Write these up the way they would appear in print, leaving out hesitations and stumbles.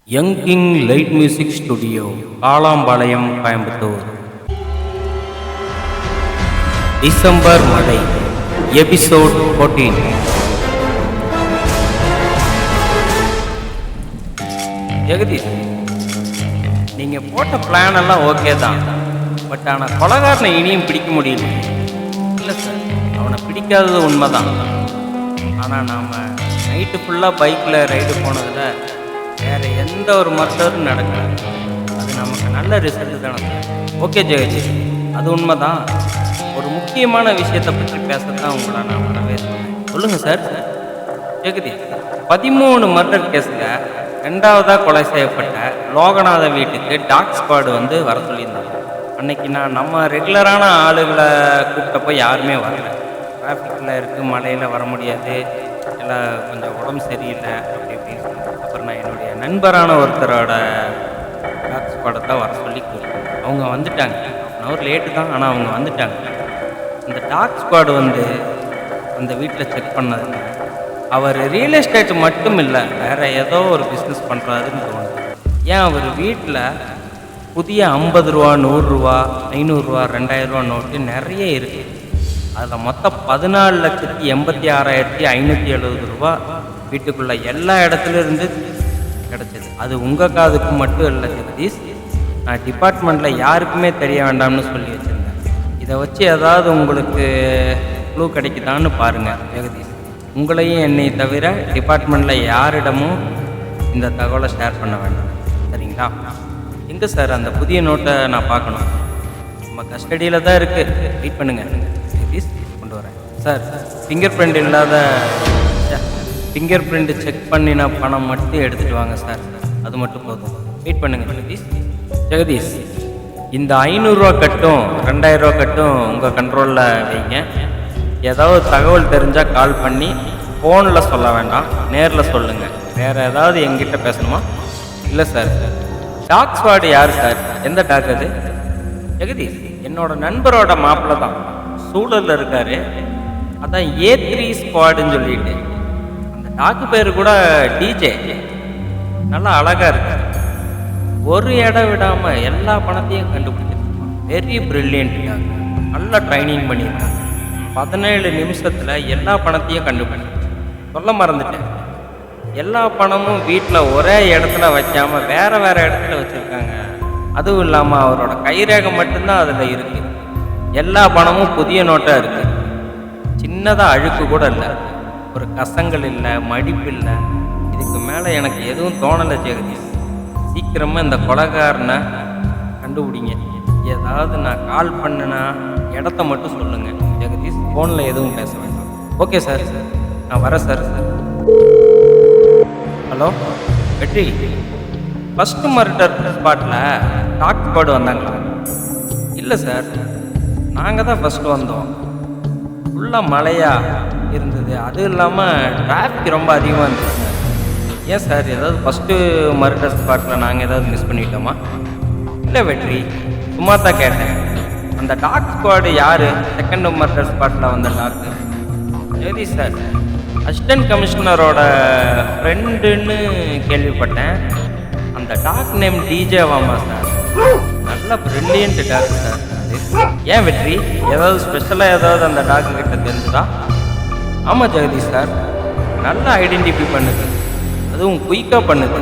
Young king light music studio, Kalampalayam, Coimbatore. December மழை, episode 14. Jagadish, நீங்க போட்ட பிளான் எல்லாம் ஓகே தான். பட் ஆனால் கொலகாரனை இனியும் பிடிக்க முடியல. இல்லை சார், அவனை பிடிக்காதது உண்மைதான். ஆனால் நாம் நைட்டு ஃபுல்லாக பைக்கில் ரைடு போனதில் வேறு எந்த ஒரு மர்டரும் நடக்கல. அது நமக்கு நல்ல ரிசல்ட் தானே சார். ஓகே ஜெகதீஷ், அது உண்மை தான். ஒரு முக்கியமான விஷயத்தை பற்றி பேசத்தான் உங்களை நான் வரவே சொன்னேன். சொல்லுங்கள் சார். ஜெகதீஷ், 13 மர்டர் கேஸில் 2ஆவதாக கொலை செய்யப்பட்ட லோகநாத வீட்டுக்கு டாக் ஸ்குவாடு வந்து வர சொல்லியிருந்தாங்க. அன்னைக்கு நான் நம்ம ரெகுலரான ஆளுகளை கூப்பிட்டப்போ யாருமே வரல. டிராஃபிக்கில் இருக்குது, மழையில் வர முடியாது, எல்லாம் கொஞ்சம் உடம்பு சரியில்லை அப்படி இப்படின்னு சொன்னாங்க. அப்புறம் நான் என்னுடைய நண்பரான ஒருத்தரோட டாக் ஸ்குவாடை வர சொல்லி கூப்பிட்டேன். அவங்க வந்துட்டாங்க. 1 ஹவர் லேட்டு தான், ஆனால் அவங்க வந்துட்டாங்க. அந்த டாக் ஸ்குவாடு வந்து அந்த வீட்டில் செக் பண்ணதில்லை. அவர் ரியல் எஸ்டேட் மட்டும் இல்லை, வேறு ஏதோ ஒரு பிஸ்னஸ் பண்ணுறாருன்னு தோணுது. ஏன் அவர் வீட்டில் புதிய 50 ரூபா, 100 ரூபா, 500 ரூபா, 2000 ரூபா நோட்டு நிறைய இருக்குது. அதில் மொத்தம் 14,86,570 ரூபா வீட்டுக்குள்ளே எல்லா இடத்துலேருந்து கிடச்சிது. அது உங்கள் காதுக்கு மட்டும் இல்லை ஜெகதீஷ், நான் டிபார்ட்மெண்ட்டில் யாருக்குமே தெரிய வேண்டாம்னு சொல்லி வச்சுருந்தேன். இதை வச்சு ஏதாவது உங்களுக்கு க்ளூ கிடைக்குதான்னு பாருங்கள் ஜெகதீஷ். உங்களையும் என்னை தவிர டிபார்ட்மெண்ட்டில் யாரிடமும் இந்த தகவலை ஷேர் பண்ண வேண்டாம், சரிங்களா? எங்கே சார் அந்த புதிய நோட்டை நான் பார்க்கணும்? நம்ம கஸ்டடியில் தான் இருக்குது, வெயிட் பண்ணுங்கள் ஜெகதீஷ், கொண்டு வரேன். சார், ஃபிங்கர் பிரிண்ட் இல்லாத ஃபிங்கர் பிரிண்ட் செக் பண்ணின பணம் மட்டும் எடுத்துகிட்டு வாங்க சார், அது மட்டும் போதும். வெயிட் பண்ணுங்கள் ஜெகதீஷ். ஜெகதீஷ், இந்த 500 ரூபா கட்டும் 2000 ரூபா கட்டும் உங்கள் கண்ட்ரோலில் வைங்க. ஏதாவது தகவல் தெரிஞ்சால் கால் பண்ணி, ஃபோனில் சொல்ல வேண்டாம், நேரில் சொல்லுங்கள். வேறு ஏதாவது எங்கிட்ட பேசணுமா? இல்லை சார். டாக் ஸ்குவாடு யார் சார்? எந்த டாக் அது? ஜெகதீஷ், என்னோட நண்பரோட மாப்பிள்ளை தான், சூழலில் இருக்கார். அதான் A3 ஸ்குவாடுன்னு சொல்லிட்டு. அந்த டாக்கு பேர் கூட டிஜே. நல்லா அழகாக இருக்கு. ஒரு இடம் விடாமல் எல்லா பணத்தையும் கண்டுபிடிச்சிருக்கான். Very brilliant dog. நல்லா ட்ரைனிங் பண்ணியிருக்காங்க. 17 நிமிஷத்தில் எல்லா பணத்தையும் கண்டுபிடிச்சிருக்காங்க. சொல்ல மறந்துட்டேன், எல்லா பணமும் வீட்டில் ஒரே இடத்துல வைக்காமல் வேறு வேறு இடத்துல வச்சுருக்காங்க. அதுவும் இல்லாமல் அவரோட கைரேகை மட்டும்தான் அதில் இருக்குது. எல்லா பணமும் புதிய நோட்டாக இருக்குது. சின்னதாக அழுக்கு கூட இல்லை, ஒரு கசங்கள் இல்லை, மடிப்பு இல்லை. இதுக்கு மேலே எனக்கு எதுவும் தோணலை ஜெகதீஷ். சீக்கிரமாக இந்த கொலைகாரனை கண்டுபிடிங்க. ஏதாவது நான் கால் பண்ணுனா இடத்த மட்டும் சொல்லுங்கள் ஜெகதீஷ், ஃபோனில் எதுவும் பேச வேண்டாம். ஓகே சார், நான் வரேன் சார். ஹலோ வெற்றி, ஃபஸ்ட்டு மர்டர் ஸ்பாட்டில் டாக் ஸ்குவாடு வந்தாங்களா? இல்லை சார், நாங்கள் தான் ஃபஸ்ட்டு வந்தோம். ஃபுல்லாக மழையாக இருந்தது, அதுவும் இல்லாமல் டிராஃபிக் ரொம்ப அதிகமாக இருந்தது சார். ஏன் சார், ஏதாவது ஃபஸ்ட்டு மர்டர் ஸ்பாட்டில் நாங்கள் ஏதாவது மிஸ் பண்ணிட்டோமா? இல்லை வெற்றி, சும்மா தான் கேட்டேன். அந்த டாக் ஸ்குவாடு யார்? செகண்ட் மர்டர் ஸ்பாட்டில் வந்த டாக்கு ஜெகதீஷ் சார், அசிஸ்டன்ட் கமிஷனரோட ஃப்ரெண்டுன்னு கேள்விப்பட்டேன். அந்த டாக் நேம் டிஜேவாமா சார்? நல்ல பிரில்லியன்ட் டாக் சார். ஏன் வெற்றி, ஏதாவது ஸ்பெஷலாக ஏதாவது அந்த டாக்கு கிட்ட தெரிஞ்சுதா? ஆமாம் ஜெகதீஷ் சார், நல்லா ஐடென்டிஃபை பண்ணுது, அதுவும் குயிக்காக பண்ணுது.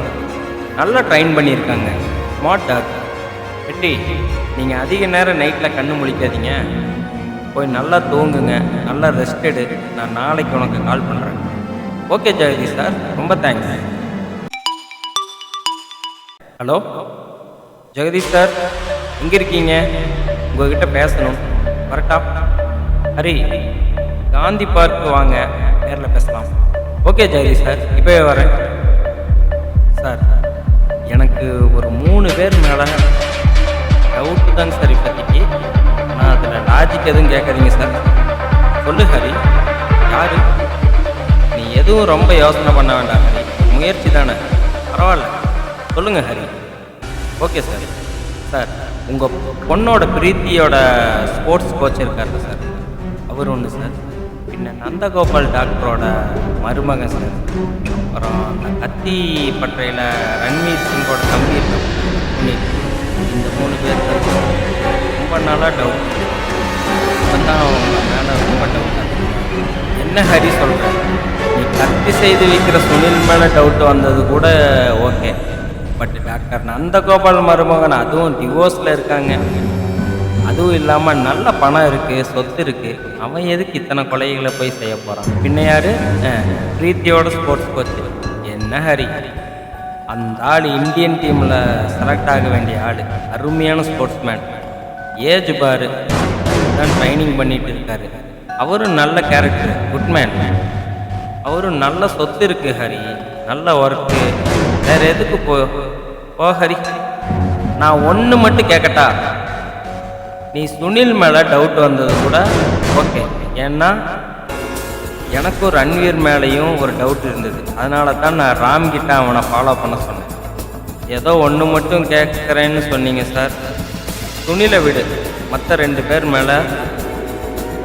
நல்லா ட்ரைன் பண்ணியிருக்காங்க. Smart talk. வெற்றி, நீங்கள் அதிக நேரம் நைட்டில் கண்ணு முழிக்காதீங்க, போய் நல்லா தூங்குங்க, நல்லா ரெஸ்ட் எடு. நான் நாளைக்கு உனக்கு கால் பண்ணுறேன். ஓகே ஜெகதீஷ் சார், ரொம்ப தேங்க்ஸ். ஹலோ ஜெகதீஷ் சார், எங்கே இருக்கீங்க? உங்கள்கிட்ட பேசணும். வரட்டா? ஹரி, காந்தி பார்க்கு வாங்க, நேரில் பேசலாம். ஓகே ஜெகதீஷ் சார், இப்போவே வரேன். சார், எனக்கு ஒரு 3 பேர் மேலே டவுட்டு தாங்க சார் இப்போதைக்கு. ஆனால் அதில் லாஜிக் எதுவும் கேட்காதீங்க சார். சொல்லு ஹரி, யார்? நீ எதுவும் ரொம்ப யோசனை பண்ண வேண்டாம் ஹரி, முயற்சி தானே, பரவாயில்ல, சொல்லுங்கள் ஹரி. Okay sir. சார், உங்கள் பொண்ணோட பிரீத்தியோட ஸ்போர்ட்ஸ் கோச் இருக்கார்ல சார், அவர் ஒன்று சார். பின்ன நந்தகோபால் டாக்டரோட மருமகன் சார். அப்புறம் அந்த கத்தி பட்டறையில் ரன்வீர் சிங்கோட தம்பி இருக்கான் சுனில். இந்த 3 பேர் தான் ரொம்ப நாளாக டவுட். இப்போ தான் அவங்க மேலே ரொம்ப டவுட்டாக இருக்கு. என்ன ஹரி சொல்கிற, நீ கத்தி செய்து வைக்கிற சுனில் மேலே டவுட் வந்தது கூட ஓகே. பட் டாக்டர் நந்தகோபால் மருமகன் அதுவும் டிவோர்ஸில் இருக்காங்க. அதுவும் இல்லாமல் நல்ல பணம் இருக்குது, சொத்து இருக்குது. அவன் எதுக்கு இத்தனை கொலைகளை போய் செய்ய போகிறான்? பின்ன யார்? பிரீத்தியோட ஸ்போர்ட்ஸ் கோச்சு. என்ன ஹரி, அந்த ஆள் இந்தியன் டீமில் செலக்ட் ஆக வேண்டிய ஆள். அருமையான ஸ்போர்ட்ஸ் மேன். ஏஜ் பாரு தான் ட்ரைனிங் பண்ணிட்டு இருக்காரு. அவரும் நல்ல கேரக்டர், குட் மேன். அவரும் நல்ல சொத்து இருக்குது ஹரி, நல்ல ஒர்க்கு. வேறு எதுக்கு போ ஹரி. நான் ஒன்று மட்டும் கேட்கட்டா, நீ சுனில் மேலே டவுட் வந்தது கூட ஓகே. ஏன்னா எனக்கும் ரன்வீர் மேலேயும் ஒரு டவுட் இருந்தது. அதனால தான் நான் ராம்கிட்ட அவனை ஃபாலோ பண்ண சொன்னேன். ஏதோ ஒன்று மட்டும் கேட்குறேன்னு சொன்னீங்க சார். சுனிலை விடு, மற்ற 2 பேர் மேலே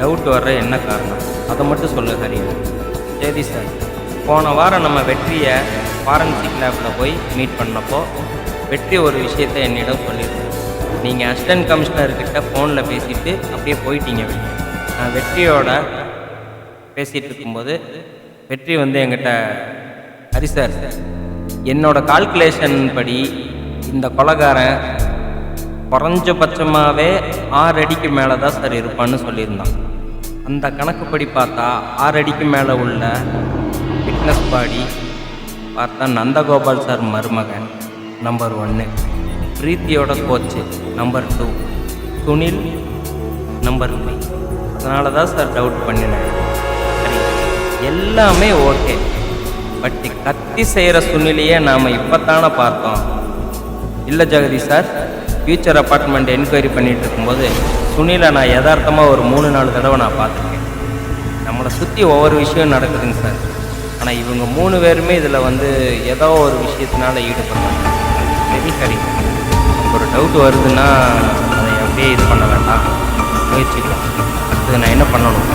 டவுட் வர்ற என்ன காரணம் அதை மட்டும் சொல்லு ஹரி. சரி சார். போன வாரம் நம்ம வெற்றியை ஃபாரன்சிக் லேபில் போய் மீட் பண்ணப்போ வெற்றி ஒரு விஷயத்தை என்னிடம் சொல்லியிருந்தேன். நீங்கள் அசிஸ்டன்ட் கமிஷனர்கிட்ட ஃபோனில் பேசிவிட்டு அப்படியே போயிட்டீங்க வெளியே. நான் வெற்றியோட பேசிகிட்டு இருக்கும்போது வெற்றி வந்து என்கிட்ட, ஹரி சார், என்னோட கால்குலேஷன் படி இந்த கொலைகாரன் குறைஞ்சபட்சமாகவே 6 அடிக்கு மேலே தான் சார் இருப்பான்னு சொல்லியிருந்தான். அந்த கணக்குப்படி பார்த்தா 6 அடிக்கு மேலே உள்ள ஃபிட்னஸ் பாடி பார்த்தா நந்தகோபால் சார் மருமகன் நம்பர் 1, பிரீத்தியோட கோச்சு நம்பர் 2, சுனில் நம்பர் 3. அதனால தான் சார் டவுட் பண்ணினேன். சரி, எல்லாமே ஓகே. பட் கத்தி செய்கிற சுனிலையே நாம் இப்போத்தானே பார்த்தோம். இல்லை Jagadish sir, future apartment enquiry பண்ணிகிட்டு இருக்கும்போது சுனிலை நான் யதார்த்தமாக ஒரு 3-4 தடவை நான் பார்த்துருக்கேன். நம்மளை சுற்றி ஒவ்வொரு விஷயம் நடக்குதுங்க சார். ஆனால் இவங்க 3 பேருமே இதில் வந்து ஏதோ ஒரு விஷயத்தினால ஈடுபடுறாங்க. சரி சரி, ஒரு டவுட் வருதுன்னா அதை அப்படியே இது பண்ண வேண்டாம், முயற்சிக்கலாம். அடுத்தது நான் என்ன பண்ணணும்?